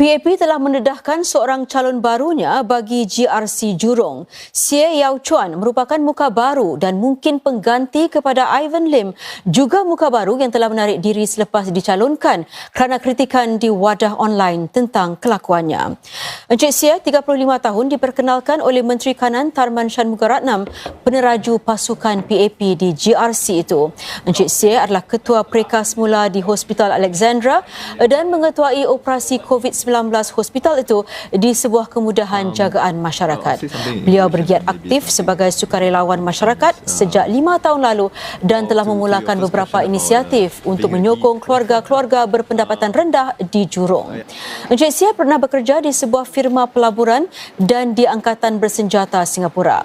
PAP telah mendedahkan seorang calon barunya bagi GRC Jurong. Xie Yao Chuan merupakan muka baru dan mungkin pengganti kepada Ivan Lim, juga muka baru yang telah menarik diri selepas dicalonkan kerana kritikan di wadah online tentang kelakuannya. Encik Xie, 35 tahun, diperkenalkan oleh Menteri Kanan Tharman Shanmugaratnam, peneraju pasukan PAP di GRC itu. Encik Xie adalah ketua Preka Semula di Hospital Alexandra dan mengetuai operasi COVID-19 hospital itu di sebuah kemudahan jagaan masyarakat. Beliau bergiat aktif sebagai sukarelawan masyarakat sejak 5 tahun lalu dan telah memulakan beberapa inisiatif untuk menyokong keluarga-keluarga berpendapatan rendah di Jurong. Encik Xie pernah bekerja di sebuah firma pelaburan dan di Angkatan Bersenjata Singapura.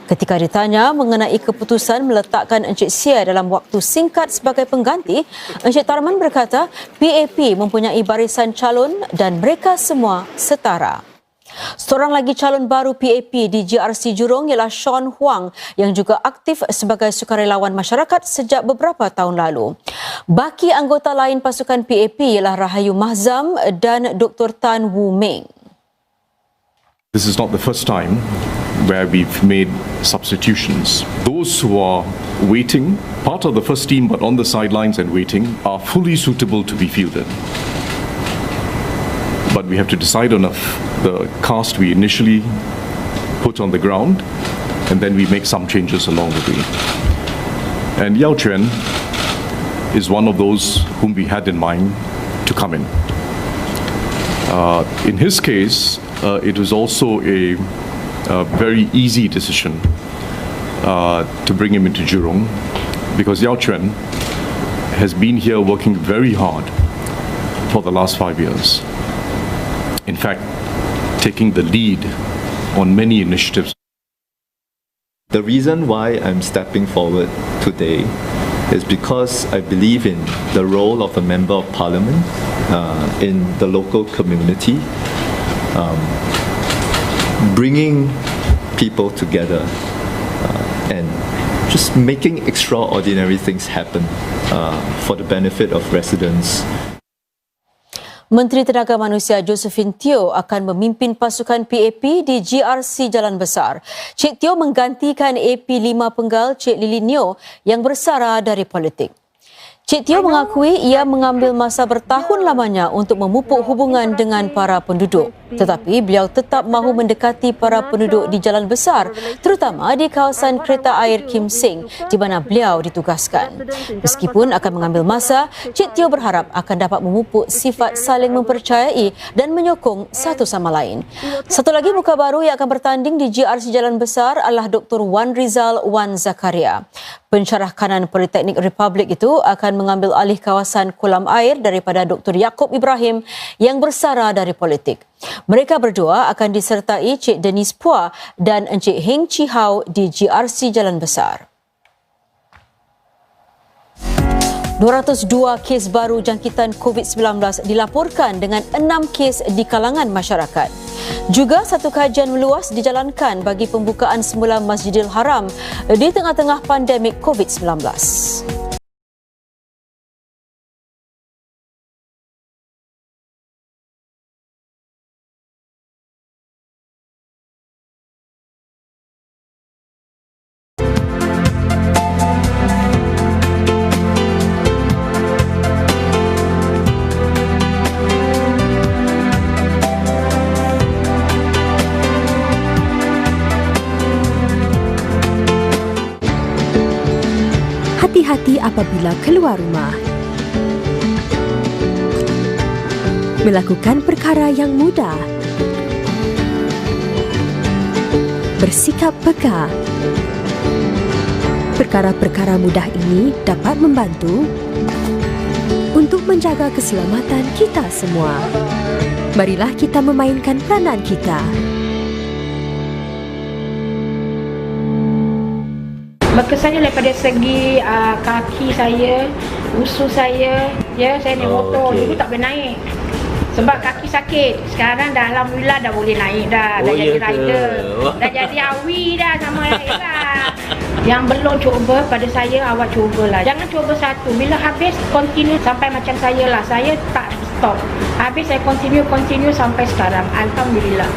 Ketika ditanya mengenai keputusan meletakkan Encik Xie dalam waktu singkat sebagai pengganti, Encik Tharman berkata PAP mempunyai barisan calon dan mereka semua setara. Seorang lagi calon baru PAP di GRC Jurong ialah Sean Huang yang juga aktif sebagai sukarelawan masyarakat sejak beberapa tahun lalu. Baki anggota lain pasukan PAP ialah Rahayu Mahzam dan Dr. Tan Wu Meng. This is not the first time where we've made substitutions. Those who are waiting, part of the first team but on the sidelines and waiting, are fully suitable to be fielded. But we have to decide on the cast we initially put on the ground, and then we make some changes along the way. And Yao Chuan is one of those whom we had in mind to come in. In his case, it was also a very easy decision to bring him into Jurong, because Yao Chuan has been here working very hard for the last 5 years. In fact, taking the lead on many initiatives. The reason why I'm stepping forward today is because I believe in the role of a member of parliament in the local community, bringing people together and just making extraordinary things happen for the benefit of residents. Menteri Tenaga Manusia Josephine Teo akan memimpin pasukan PAP di GRC Jalan Besar. Cik Teo menggantikan AP5 Penggal Cik Lilin Neo yang bersara dari politik. Cik Teo mengakui ia mengambil masa bertahun lamanya untuk memupuk hubungan dengan para penduduk. Tetapi beliau tetap mahu mendekati para penduduk di Jalan Besar, terutama di kawasan kereta air Kim Seng di mana beliau ditugaskan. Meskipun akan mengambil masa, Cik Teo berharap akan dapat memupuk sifat saling mempercayai dan menyokong satu sama lain. Satu lagi muka baru yang akan bertanding di GRC Jalan Besar adalah Dr. Wan Rizal Wan Zakaria. Pensyarah kanan Politeknik Republik itu akan mengambil alih kawasan kolam air daripada Dr. Yaakob Ibrahim yang bersara dari politik. Mereka berdua akan disertai Cik Denise Phua dan Encik Heng Chi Hao di GRC Jalan Besar. 202 kes baru jangkitan COVID-19 dilaporkan dengan 6 kes di kalangan masyarakat. Juga satu kajian meluas dijalankan bagi pembukaan semula Masjidil Haram di tengah-tengah pandemik COVID-19. Hati-hati apabila keluar rumah. Melakukan perkara yang mudah. Bersikap peka. Perkara-perkara mudah ini dapat membantu untuk menjaga keselamatan kita semua. Marilah kita memainkan peranan kita. Berkesannya daripada segi kaki saya, usus saya, ya saya naik motor dulu tak boleh naik sebab kaki sakit. Sekarang dah alhamdulillah dah boleh naik dah, dah jadi rider, dah jadi awi dah sama lah. Yang belum cuba pada saya, awak cubalah. Jangan cuba satu, bila habis continue sampai macam saya lah. Saya tak stop. Habis saya continue sampai sekarang. Alhamdulillah.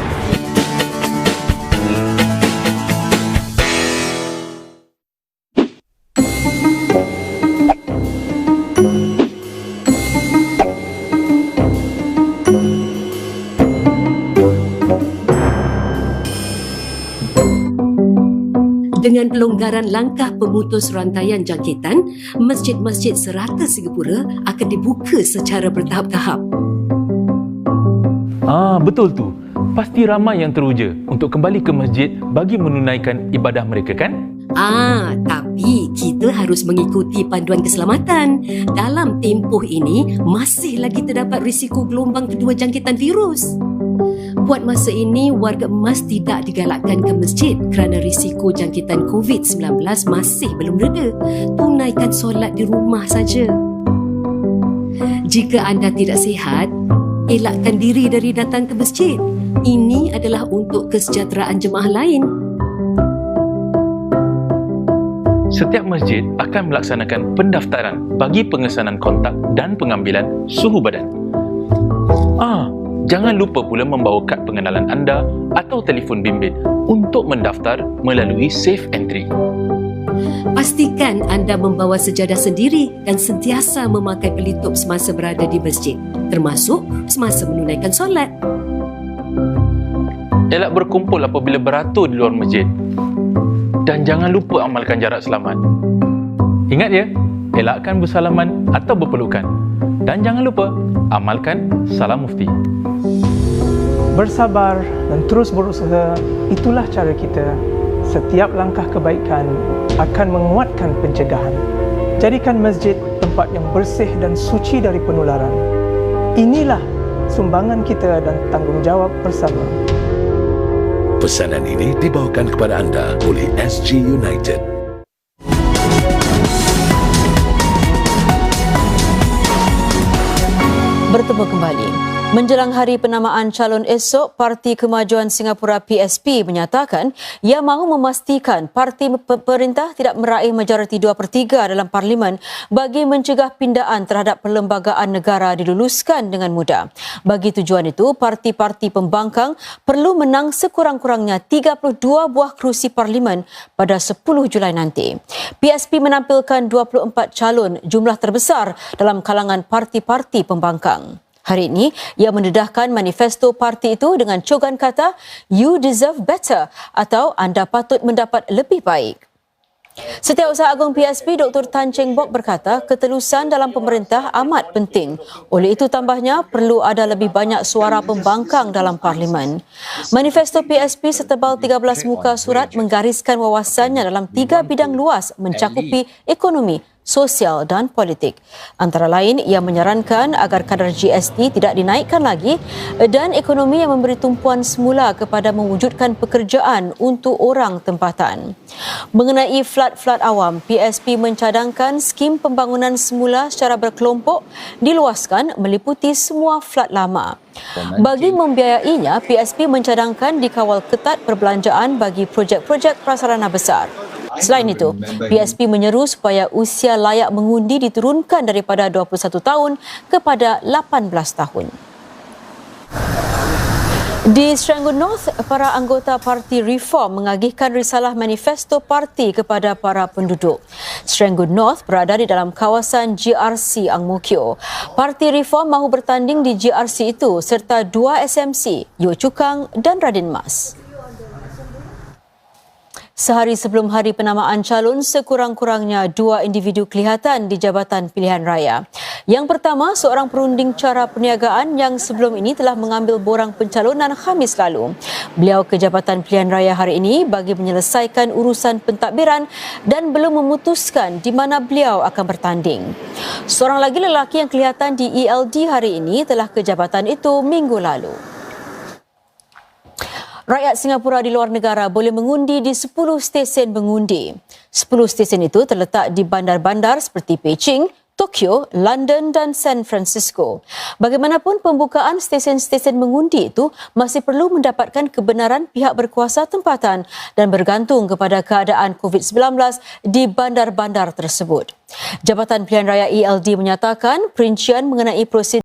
Dengan pelonggaran langkah pemutus rantaian jangkitan, masjid-masjid serata Singapura akan dibuka secara bertahap-tahap. Betul tu. Pasti ramai yang teruja untuk kembali ke masjid bagi menunaikan ibadah mereka, kan? Tapi kita harus mengikuti panduan keselamatan. Dalam tempoh ini, masih lagi terdapat risiko gelombang kedua jangkitan virus. Buat masa ini, warga emas tidak digalakkan ke masjid kerana risiko jangkitan COVID-19 masih belum reda. Tunaikan solat di rumah saja. Jika anda tidak sihat, elakkan diri dari datang ke masjid. Ini adalah untuk kesejahteraan jemaah lain. Setiap masjid akan melaksanakan pendaftaran bagi pengesanan kontak dan pengambilan suhu badan. Jangan lupa pula membawa kad pengenalan anda atau telefon bimbit untuk mendaftar melalui Safe Entry. Pastikan anda membawa sejadah sendiri dan sentiasa memakai pelitup semasa berada di masjid, termasuk semasa menunaikan solat. Elak berkumpul apabila beratur di luar masjid. Dan jangan lupa amalkan jarak selamat. Ingat ya, elakkan bersalaman atau berpelukan. Dan jangan lupa amalkan salam mufti. Bersabar dan terus berusaha, itulah cara kita. Setiap langkah kebaikan akan menguatkan pencegahan. Jadikan masjid tempat yang bersih dan suci dari penularan. Inilah sumbangan kita dan tanggungjawab bersama. Pesanan ini dibawakan kepada anda oleh SG United. Bertemu kembali. Menjelang hari penamaan calon esok, Parti Kemajuan Singapura PSP menyatakan ia mahu memastikan parti pemerintah tidak meraih majoriti 2/3 dalam parlimen bagi mencegah pindaan terhadap perlembagaan negara diluluskan dengan mudah. Bagi tujuan itu, parti-parti pembangkang perlu menang sekurang-kurangnya 32 buah kerusi parlimen pada 10 Julai nanti. PSP menampilkan 24 calon, jumlah terbesar dalam kalangan parti-parti pembangkang. Hari ini, ia mendedahkan manifesto parti itu dengan cogan kata "You deserve better" atau anda patut mendapat lebih baik. Setiausaha Agung PSP Dr. Tan Cheng Bock berkata ketelusan dalam pemerintah amat penting. Oleh itu tambahnya perlu ada lebih banyak suara pembangkang dalam parlimen. Manifesto PSP setebal 13 muka surat menggariskan wawasannya dalam 3 bidang luas mencakupi ekonomi, sosial dan politik. Antara lain, ia menyarankan agar kadar GST tidak dinaikkan lagi dan ekonomi yang memberi tumpuan semula kepada mewujudkan pekerjaan untuk orang tempatan. Mengenai flat awam, PSP mencadangkan skim pembangunan semula secara berkelompok diluaskan meliputi semua flat lama. Bagi membiayainya, PSP mencadangkan dikawal ketat perbelanjaan bagi projek-projek prasarana besar. Selain itu, PSP menyeru supaya usia layak mengundi diturunkan daripada 21 tahun kepada 18 tahun. Di Serangoon North, para anggota Parti Reform mengagihkan risalah manifesto parti kepada para penduduk. Serangoon North berada di dalam kawasan GRC Ang Mo Kio. Parti Reform mahu bertanding di GRC itu serta 2 SMC, Yio Chu Kang dan Radin Mas. Sehari sebelum hari penamaan calon, sekurang-kurangnya 2 individu kelihatan di Jabatan Pilihan Raya. Yang pertama, seorang perunding cara perniagaan yang sebelum ini telah mengambil borang pencalonan Khamis lalu. Beliau ke Jabatan Pilihan Raya hari ini bagi menyelesaikan urusan pentadbiran dan belum memutuskan di mana beliau akan bertanding. Seorang lagi lelaki yang kelihatan di ELD hari ini telah ke jabatan itu minggu lalu. Rakyat Singapura di luar negara boleh mengundi di 10 stesen mengundi. 10 stesen itu terletak di bandar-bandar seperti Beijing, Tokyo, London dan San Francisco. Bagaimanapun, pembukaan stesen-stesen mengundi itu masih perlu mendapatkan kebenaran pihak berkuasa tempatan dan bergantung kepada keadaan COVID-19 di bandar-bandar tersebut. Jabatan Pilihan Raya ELD menyatakan perincian mengenai prosedur